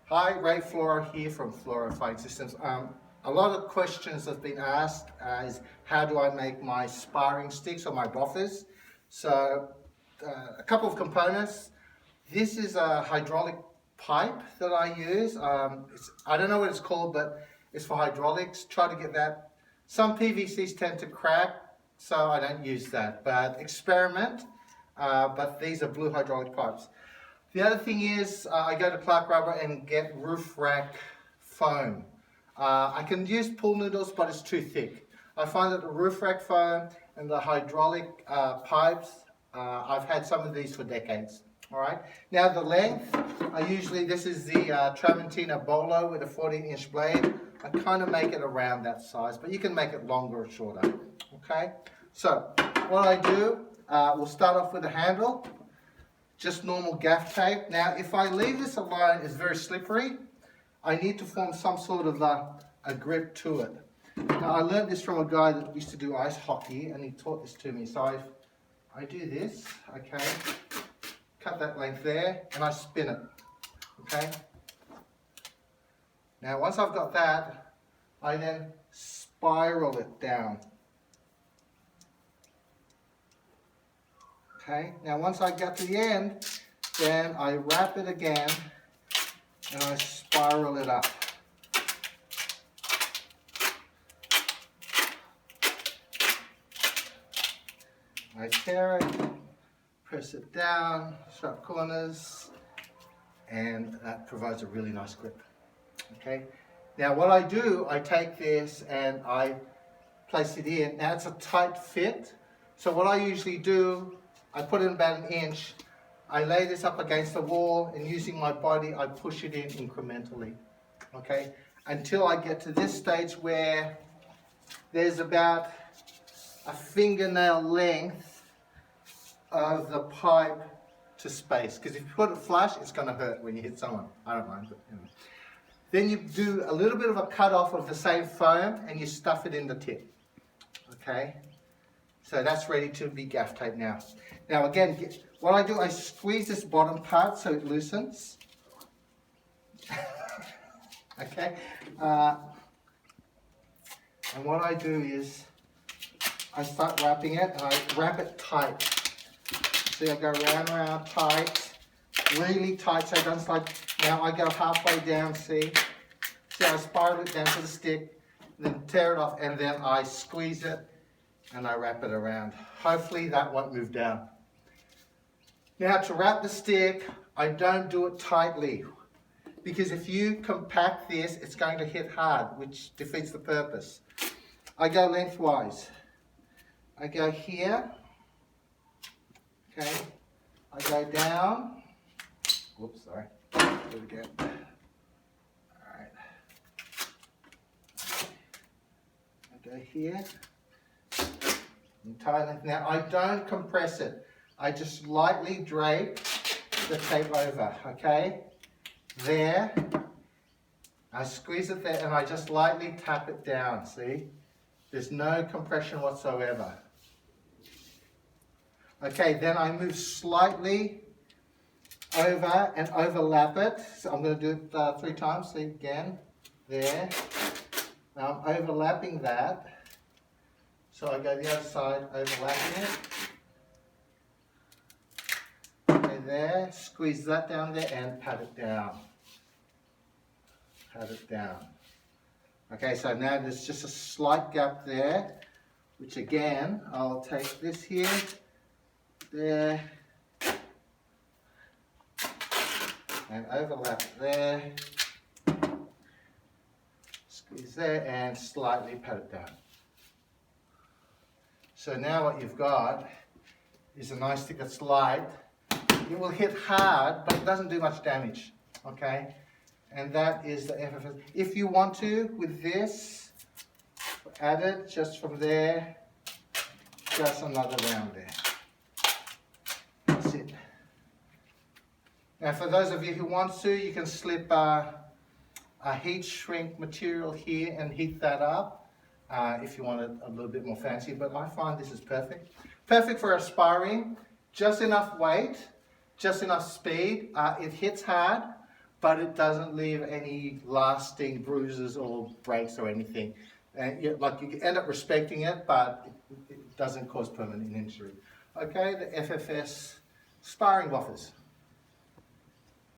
Hi, Ray Floro here from Floro Fighting Systems. A lot of questions have been asked is how do I make my sparring sticks or my brothers? So a couple of components. This is a hydraulic pipe that I use. I don't know what it's called, but it's for hydraulics. Try to get that. Some PVCs tend to crack, so I don't use that. But experiment. But these are blue hydraulic pipes. The other thing is I go to Clark Rubber and get roof rack foam. I can use pool noodles, but it's too thick. I find that the roof rack foam and the hydraulic pipes, I've had some of these for decades. All right. Now the length, this is the Tramontina Bolo with a 14-inch blade. I kind of make it around that size, but you can make it longer or shorter. Okay. So what I do, we'll start off with the handle. Just normal gaff tape. Now, if I leave this alone, it's very slippery. I need to form some sort of a grip to it. Now, I learned this from a guy that used to do ice hockey, and he taught this to me. So I do this, okay, cut that length there, and I spin it, okay. Now, once I've got that, I then spiral it down. Okay, now once I get to the end, then I wrap it again and I spiral it up. I tear it, press it down, sharp corners, and that provides a really nice grip. Okay, now what I do, I take this and I place it in. Now it's a tight fit, so what I usually do, I put it in about 1 inch. I lay this up against the wall, and using my body, I push it in incrementally, okay? Until I get to this stage where there's about a fingernail length of the pipe to space. Because if you put it flush, it's gonna hurt when you hit someone. I don't mind, but anyway. Then you do a little bit of a cut off of the same foam, and you stuff it in the tip, okay? So that's ready to be gaff taped now. Now again, what I do, I squeeze this bottom part so it loosens. Okay. And what I do is, I start wrapping it, and I wrap it tight. See, I go round and round tight, really tight so it doesn't slide. Now I go halfway down, see? See, I spiral it down to the stick, then tear it off, and then I squeeze it, and I wrap it around. Hopefully that won't move down. Now to wrap the stick, I don't do it tightly, because if you compact this, it's going to hit hard, which defeats the purpose. I go lengthwise. I go here, okay, I go down, whoops, sorry, do it again. All right, I go here, entire length. Now I don't compress it, I just lightly drape the tape over, okay? There, I squeeze it there and I just lightly tap it down, see? There's no compression whatsoever. Okay, then I move slightly over and overlap it. So I'm going to do it 3 times, see, again, there. Now I'm overlapping that. So I go the other side, overlapping it. Okay, there, squeeze that down there and pat it down. Pat it down. Okay, so now there's just a slight gap there, which again, I'll take this here, there, and overlap there, squeeze there, and slightly pat it down. So now what you've got is a nice stick that's light. It will hit hard, but it doesn't do much damage, okay? And that is the FFS. If you want to, with this, add it just from there, just another round there. That's it. Now for those of you who want to, you can slip a heat shrink material here and heat that up if you want it a little bit more fancy, but I find this is perfect. Perfect for a sparring, just enough weight, just enough speed. It hits hard, but it doesn't leave any lasting bruises or breaks or anything. And like you end up respecting it, but it doesn't cause permanent injury. Okay, the FFS sparring buffers.